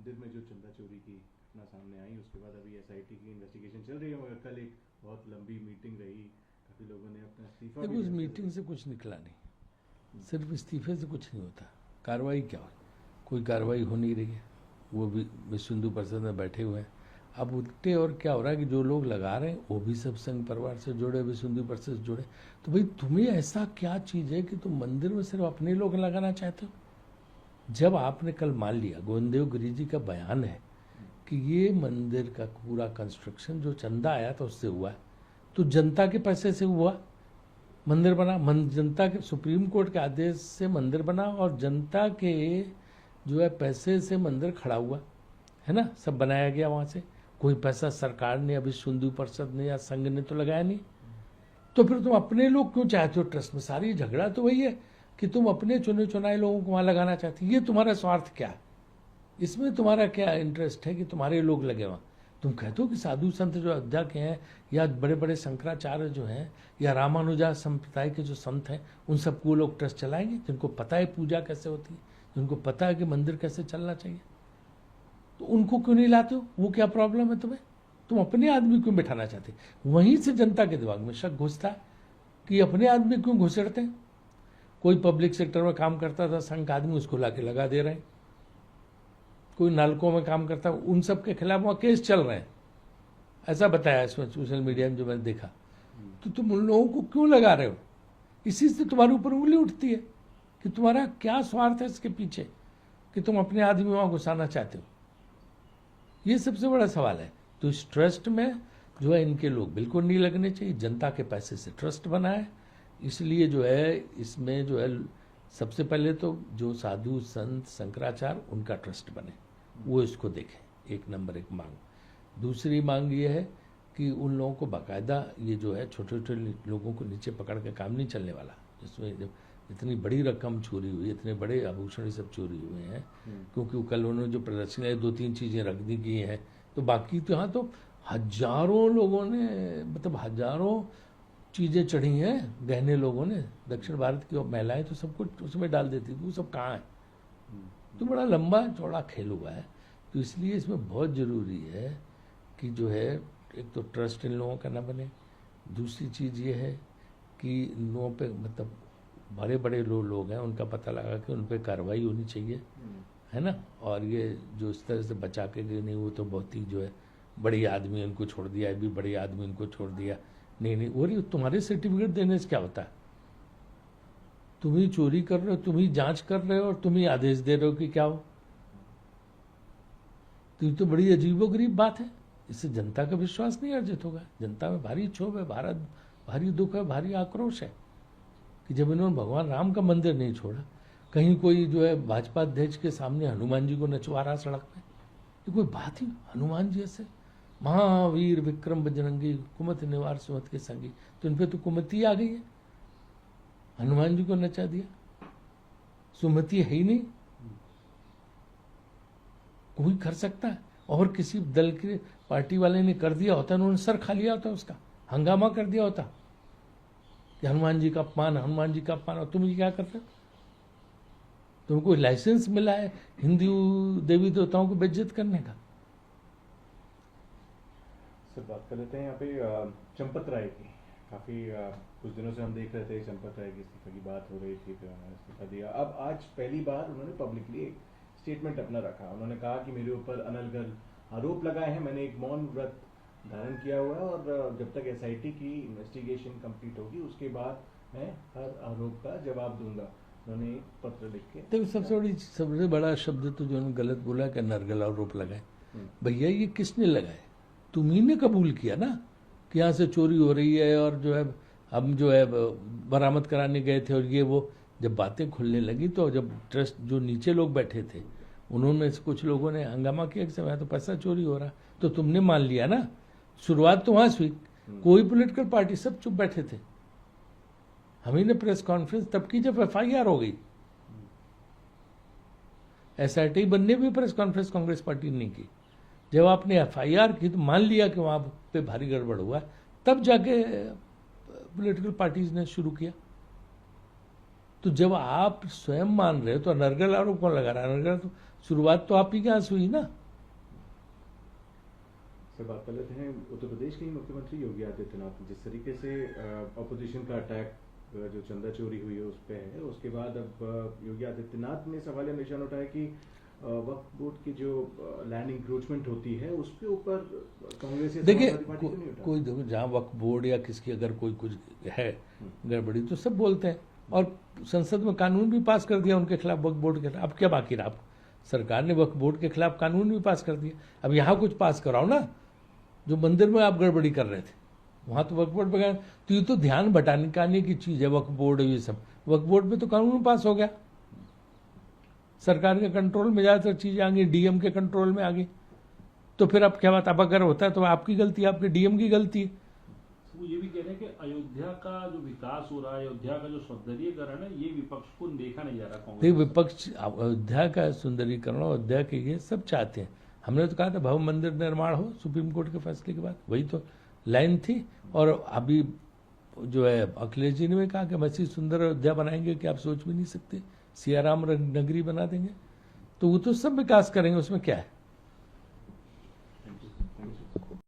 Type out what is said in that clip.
मंदिर में जो चंदा चोरी की घटना सामने आई, उसके बाद अभी एसआईटी की इन्वेस्टिगेशन चल रही है, मगर कल एक बहुत लंबी मीटिंग रही, काफ़ी लोगों ने अपना इस्तीफा देखो, उस मीटिंग से कुछ निकला नहीं, सिर्फ इस्तीफे से कुछ नहीं होता। कार्रवाई क्या हो, कोई कार्रवाई हो नहीं रही है। वो भी विश्व हिंदू परिषद में बैठे हुए हैं। अब उल्टे और क्या हो रहा है कि जो लोग लगा रहे हैं वो भी सब संघ परिवार से जुड़े, विश्व हिंदू परिषद से जुड़े। तो भाई तुम्हें ऐसा क्या चीज़ है कि तुम मंदिर में सिर्फ अपने लोग लगाना चाहते हो? जब आपने कल मान लिया, गोविंद गिरी जी का बयान है कि ये मंदिर का पूरा कंस्ट्रक्शन जो चंदा आया था उससे हुआ है, तो जनता के पैसे से हुआ, मंदिर बना, जनता के सुप्रीम कोर्ट के आदेश से मंदिर बना और जनता के जो है पैसे से मंदिर खड़ा हुआ है ना, सब बनाया गया वहाँ से। कोई पैसा सरकार ने, अभी हिंदू परिषद ने या संघ ने तो लगाया नहीं। तो फिर तुम अपने लोग क्यों चाहते हो ट्रस्ट में? सारी झगड़ा तो वही है कि तुम अपने चुने चुनाए लोगों को वहाँ लगाना चाहते हो। ये तुम्हारा स्वार्थ क्या है? इसमें तुम्हारा क्या इंटरेस्ट है कि तुम्हारे लोग लगे वहाँ? तुम कहते हो कि साधु संत जो अयोध्या के हैं या बड़े बड़े शंकराचार्य जो हैं या रामानुजा संप्रदाय के जो संत हैं, उन सबको लोग ट्रस्ट चलाएंगे, जिनको पता है पूजा कैसे होती है, जिनको पता है कि मंदिर कैसे चलना चाहिए। तो उनको क्यों नहीं लाते हो? वो क्या प्रॉब्लम है तुम्हें? तुम अपने आदमी क्यों बिठाना चाहते? वहीं से जनता के दिमाग में शक घुसता है कि अपने आदमी क्यों घुसड़ते हैं। कोई पब्लिक सेक्टर में काम करता था संघ का आदमी, उसको लाके लगा दे रहे हैं। कोई नालकों में काम करता है, उन सब के खिलाफ वहाँ केस चल रहे हैं, ऐसा बताया इसमें सोशल मीडिया में जो मैंने देखा। तो तुम उन लोगों को क्यों लगा रहे हो? इसी से तुम्हारे ऊपर उंगली उठती है कि तुम्हारा क्या स्वार्थ है इसके पीछे कि तुम अपने आदमी वहाँ घुसाना चाहते हो। ये सबसे बड़ा सवाल है। तो इस ट्रस्ट में जो है इनके लोग बिल्कुल नहीं लगने चाहिए। जनता के पैसे से ट्रस्ट बना है, इसलिए जो है इसमें जो है सबसे पहले तो जो साधु संत शंकराचार्य उनका ट्रस्ट बने, वो इसको देखें। एक नंबर एक मांग। दूसरी मांग ये है कि उन लोगों को बाकायदा ये जो है छोटे छोटे लोगों को नीचे पकड़ के काम नहीं चलने वाला। जिसमें जब इतनी बड़ी रकम चोरी हुई, इतने बड़े आभूषण सब चोरी हुए हैं, क्योंकि कल उन्होंने जो प्रदर्शनी 2-3 चीज़ें रख दी गई हैं, तो बाकी तो यहाँ तो हजारों लोगों ने, मतलब हजारों चीज़ें चढ़ी हैं, गहने लोगों ने। दक्षिण भारत की महिलाएं तो सब कुछ उसमें डाल देती थी, वो सब कहाँ है? तो बड़ा लंबा चौड़ा खेल हुआ है। तो इसलिए इसमें बहुत ज़रूरी है कि जो है एक तो ट्रस्ट इन लोगों का ना बने। दूसरी चीज़ ये है कि इन लोगों पे मतलब बड़े बड़े लोग हैं, उनका पता लगा कि उन पर कार्रवाई होनी चाहिए, है ना। और ये जो इस तरह से बचा के गए नहीं, वो तो बहुत ही जो है बड़ी आदमी उनको छोड़ दिया, भी बड़ी आदमी उनको छोड़ दिया। नहीं, वो तुम्हारे सर्टिफिकेट देने से क्या होता है? तुम ही चोरी कर रहे हो, तुम ही जांच कर रहे हो और तुम ही आदेश दे रहे हो कि क्या हो। तो ये तो बड़ी अजीबोगरीब बात है। इससे जनता का विश्वास नहीं अर्जित होगा। जनता में भारी क्षोभ है, भारी दुख है, भारी आक्रोश है कि जब इन्होंने भगवान राम का मंदिर नहीं छोड़ा, कहीं कोई जो है भाजपा अध्यक्ष के सामने हनुमान जी को नचवा रहा सड़क पे। ये कोई बात ही? हनुमान जी ऐसे महावीर विक्रम बजरंगी कुमति निवार सुमति के संगी, तो इन पे तो कुमति आ गई है। हनुमान जी को नचा दिया, सुमति है ही नहीं। कोई कर सकता है? और किसी दल के पार्टी वाले ने कर दिया होता, उन्होंने सर खा लिया होता, उसका हंगामा कर दिया होता कि हनुमान जी का अपमान, हनुमान जी का अपमान। और तुम ये क्या करते हो? तुमको लाइसेंस मिला है हिंदू देवी देवताओं को बेइज्जत करने का? सर बात कर लेते हैं यहाँ पे चंपत राय की। काफ़ी कुछ दिनों से हम देख रहे थे चंपत राय की इस्तीफे की बात हो रही थी, फिर उन्होंने इस्तीफा दिया। अब आज पहली बार उन्होंने पब्लिकली एक स्टेटमेंट अपना रखा। उन्होंने कहा कि मेरे ऊपर अनर्गल आरोप लगाए हैं, मैंने एक मौन व्रत धारण किया हुआ है और जब तक एसआईटी की इन्वेस्टिगेशन कंप्लीट होगी उसके बाद मैं हर आरोप का जवाब दूंगा। उन्होंने एक पत्र लिख के, तो सबसे बड़ा शब्द तो जो उन्होंने गलत बोला कि अनर्गल आरोप लगाए। भैया ये किसने लगाए? तुम्ही ने कबूल किया ना कि यहाँ से चोरी हो रही है, और जो है हम जो है बरामद कराने गए थे, और ये वो जब बातें खुलने लगी तो जब ट्रस्ट जो नीचे लोग बैठे थे उन्होंने कुछ लोगों ने हंगामा किया कि समय तो पैसा चोरी हो रहा, तो तुमने मान लिया ना। शुरुआत तो वहां से हुई, कोई पॉलिटिकल पार्टी, सब चुप बैठे थे। हम ही ने प्रेस कॉन्फ्रेंस तब की जब एफआईआर हो गई। एसआईटी बनने भी प्रेस कॉन्फ्रेंस कांग्रेस पार्टी ने नहीं की। जब आपने एफआईआर की तो मान लिया कि वहां पे भारी गड़बड़ हुआ, तब जाके पॉलिटिकल पार्टीज ने शुरू किया। तो जब आप स्वयं मान रहे हो तो अनर्गल आरोप कौन लगा रहा है? अनर्गल तो शुरुआत तो आप ही के यहाँ से हुई ना। से बात कर लेते हैं उत्तर प्रदेश के ही मुख्यमंत्री योगी आदित्यनाथ, जिस तरीके से अपोजिशन का अटैक जो चंदा चोरी हुई है उस पर है, उसके बाद अब योगी आदित्यनाथ ने सवालिया निशान उठाया कि वक्फ बोर्ड की जो लैंड इंक्रोचमेंट होती है उसके ऊपर कांग्रेस या देखिए समाजवादी पार्टी क्यों नहीं उठा? कोई देखो, जहाँ वक्फ बोर्ड या किसकी अगर कोई कुछ है गड़बड़ी तो सब बोलते हैं, और संसद में कानून भी पास कर दिया उनके खिलाफ, वक्फ बोर्ड के खिलाफ। अब क्या बाकी रहा? सरकार ने वक्फ बोर्ड के खिलाफ कानून भी पास कर दिया, अब यहाँ कुछ पास कराओ ना। जो मंदिर में आप गड़बड़ी कर रहे थे वहां तो वक्फ बोर्ड पे, तो ये तो ध्यान भटकाने की चीज है वक्फ बोर्ड, ये सब वक्फ बोर्ड पे तो कानून पास हो गया, सरकार के कंट्रोल में ज्यादातर चीजें आ गई, डीएम के कंट्रोल में आ गई। तो फिर अब क्या बात, अब अगर होता है तो आपकी गलती है, आपके डीएम की गलती है। वो ये भी कह रहे हैं कि अयोध्या का जो विकास हो रहा है, अयोध्या का जो सौंदर्यीकरण है, ये विपक्ष को देखा नहीं जा रहा कांग्रेस। विपक्ष अयोध्या का सुंदरीकरण, अयोध्या के ये सब चाहते हैं। हमने तो कहा था भव्य मंदिर निर्माण हो सुप्रीम कोर्ट के फैसले के बाद, वही तो लाइन थी। और अभी जो है अखिलेश जी ने भी कहा कि हम ऐसी सुंदर अयोध्या बनाएंगे कि आप सोच भी नहीं सकते, सियाराम नगरी बना देंगे। तो वो तो सब विकास करेंगे, उसमें क्या है।